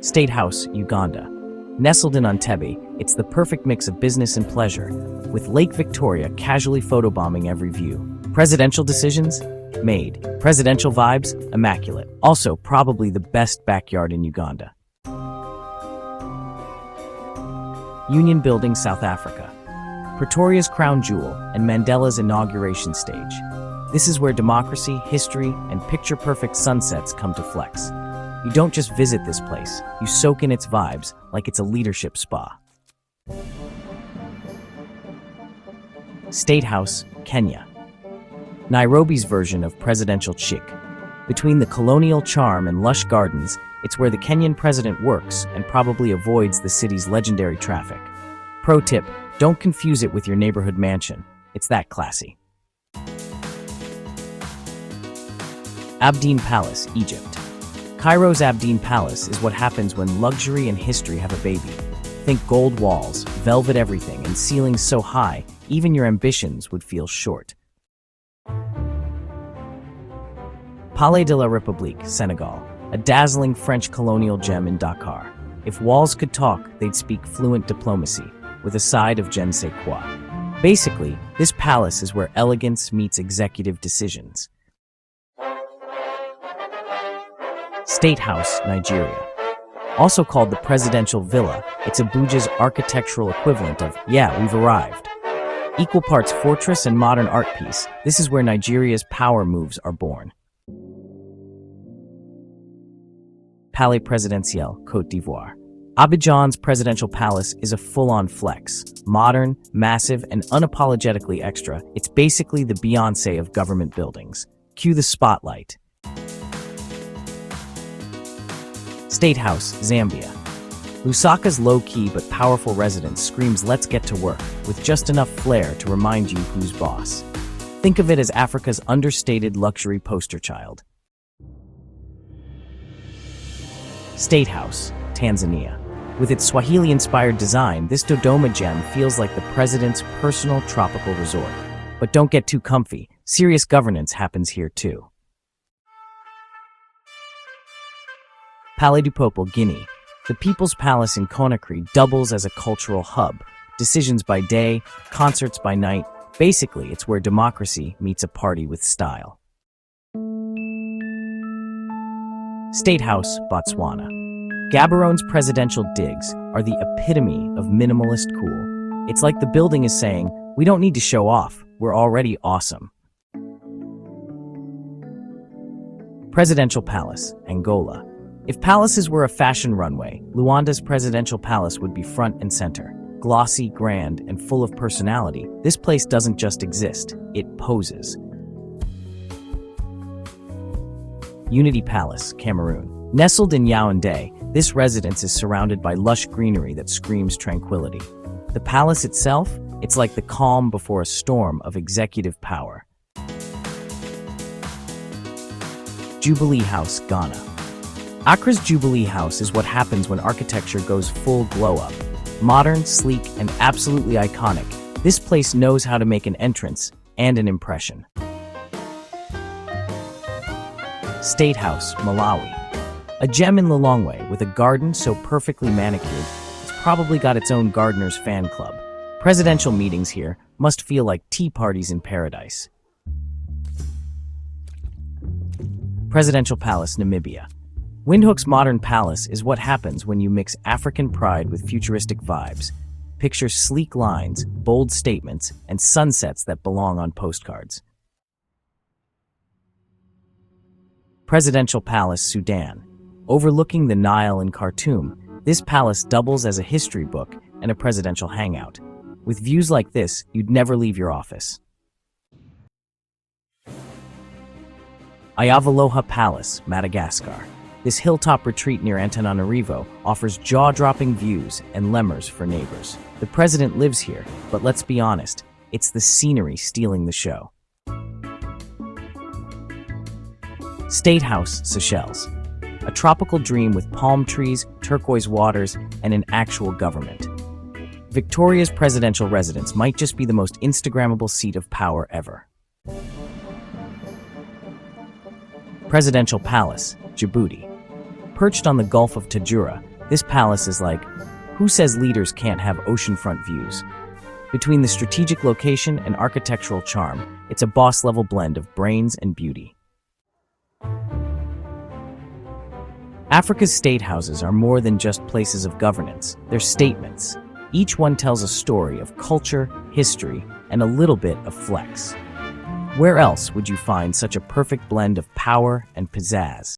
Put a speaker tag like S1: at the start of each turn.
S1: State House, Uganda. Nestled in Entebbe, it's the perfect mix of business and pleasure, with Lake Victoria casually photobombing every view. Presidential decisions? Made. Presidential vibes? Immaculate. Also, probably the best backyard in Uganda. Union Building, South Africa. Pretoria's crown jewel and Mandela's inauguration stage. This is where democracy, history, and picture-perfect sunsets come to flex. You don't just visit this place, you soak in its vibes like it's a leadership spa. State House, Kenya. Nairobi's version of presidential chic. Between the colonial charm and lush gardens, it's where the Kenyan president works and probably avoids the city's legendary traffic. Pro tip, don't confuse it with your neighborhood mansion. It's that classy. Abdeen Palace, Egypt. Cairo's Abdeen Palace is what happens when luxury and history have a baby. Think gold walls, velvet everything, and ceilings so high, even your ambitions would feel short. Palais de la République, Senegal. A dazzling French colonial gem in Dakar. If walls could talk, they'd speak fluent diplomacy, with a side of je ne sais quoi. Basically, this palace is where elegance meets executive decisions. State House, Nigeria. Also called the Presidential Villa, it's Abuja's architectural equivalent of, yeah, we've arrived. Equal parts fortress and modern art piece, this is where Nigeria's power moves are born. Palais Presidentiel, Côte d'Ivoire. Abidjan's presidential palace is a full-on flex. Modern, massive, and unapologetically extra, it's basically the Beyoncé of government buildings. Cue the spotlight. State House, Zambia. Lusaka's low-key but powerful residence screams let's get to work, with just enough flair to remind you who's boss. Think of it as Africa's understated luxury poster child. State House, Tanzania. With its Swahili-inspired design, this Dodoma gem feels like the president's personal tropical resort. But don't get too comfy, serious governance happens here too. Palopo Guinea. The People's Palace in Conakry doubles as a cultural hub. Decisions by day, concerts by night. Basically, it's where democracy meets a party with style. State House, Botswana. Gaborone's presidential digs are the epitome of minimalist cool. It's like the building is saying, we don't need to show off, we're already awesome. Presidential Palace, Angola. If palaces were a fashion runway, Luanda's presidential palace would be front and center. Glossy, grand, and full of personality, this place doesn't just exist, it poses. Unity Palace, Cameroon. Nestled in Yaoundé, this residence is surrounded by lush greenery that screams tranquility. The palace itself, it's like the calm before a storm of executive power. Jubilee House, Ghana. Accra's Jubilee House is what happens when architecture goes full glow-up. Modern, sleek, and absolutely iconic, this place knows how to make an entrance and an impression. State House, Malawi. A gem in Lilongwe with a garden so perfectly manicured, it's probably got its own gardener's fan club. Presidential meetings here must feel like tea parties in paradise. Presidential Palace, Namibia. Windhoek's modern palace is what happens when you mix African pride with futuristic vibes. Picture sleek lines, bold statements, and sunsets that belong on postcards. Presidential Palace, Sudan. Overlooking the Nile in Khartoum, this palace doubles as a history book and a presidential hangout. With views like this, you'd never leave your office. Ayavaloha Palace, Madagascar. This hilltop retreat near Antananarivo offers jaw-dropping views and lemurs for neighbors. The president lives here, but let's be honest, it's the scenery stealing the show. State House, Seychelles. A tropical dream with palm trees, turquoise waters, and an actual government. Victoria's presidential residence might just be the most Instagrammable seat of power ever. Presidential Palace, Djibouti. Perched on the Gulf of Tajura, This palace is like, who says leaders can't have oceanfront views? Between the strategic location and architectural charm, it's a boss-level blend of brains and beauty. Africa's state houses are more than just places of governance. They're statements. Each one tells a story of culture, history, and a little bit of flex. Where else would you find such a perfect blend of power and pizzazz?